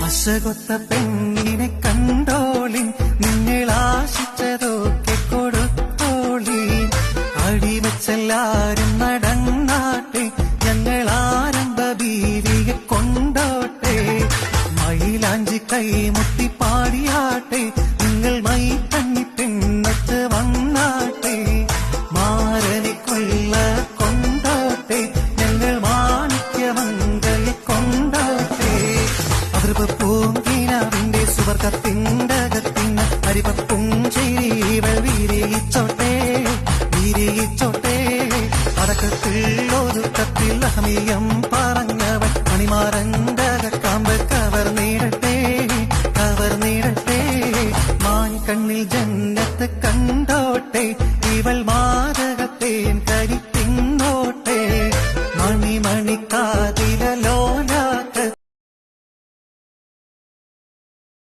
പശകൊത്ത പെണ്ണിനെ കണ്ടോളിൻ, നിങ്ങൾ ആശിച്ചതൊക്കെ കൊടുത്തോളി. അടിവെച്ചെല്ലാരും നടങ്ങാട്ടെ, ഞങ്ങൾ ആരംഭ ബീവിയെ കൊണ്ടോട്ടെ. മയിലാഞ്ചി കൈമുട്ടി പാടിയാട്ടെ, നിങ്ങൾ മൈ തന്നി പെണ്ണത്ത് വന്നാട്ടെ. മാരനെ കൊള്ള കൊണ്ടോട്ടെ, ഞങ്ങൾ മാണിക്യമംഗലെ കൊണ്ടോട്ടെ. അവൃപ പൂങ്കിനാവിന്റെ സുവർഗത്തിൻ്റകത്തിന് അരിപപ്പും ചെയ്വൾ വീരയിച്ചോട്ടെ, വീരയിച്ചോട്ടെ. അടക്കത്തിൽ ഒതുക്കത്തിൽ അഹമിയം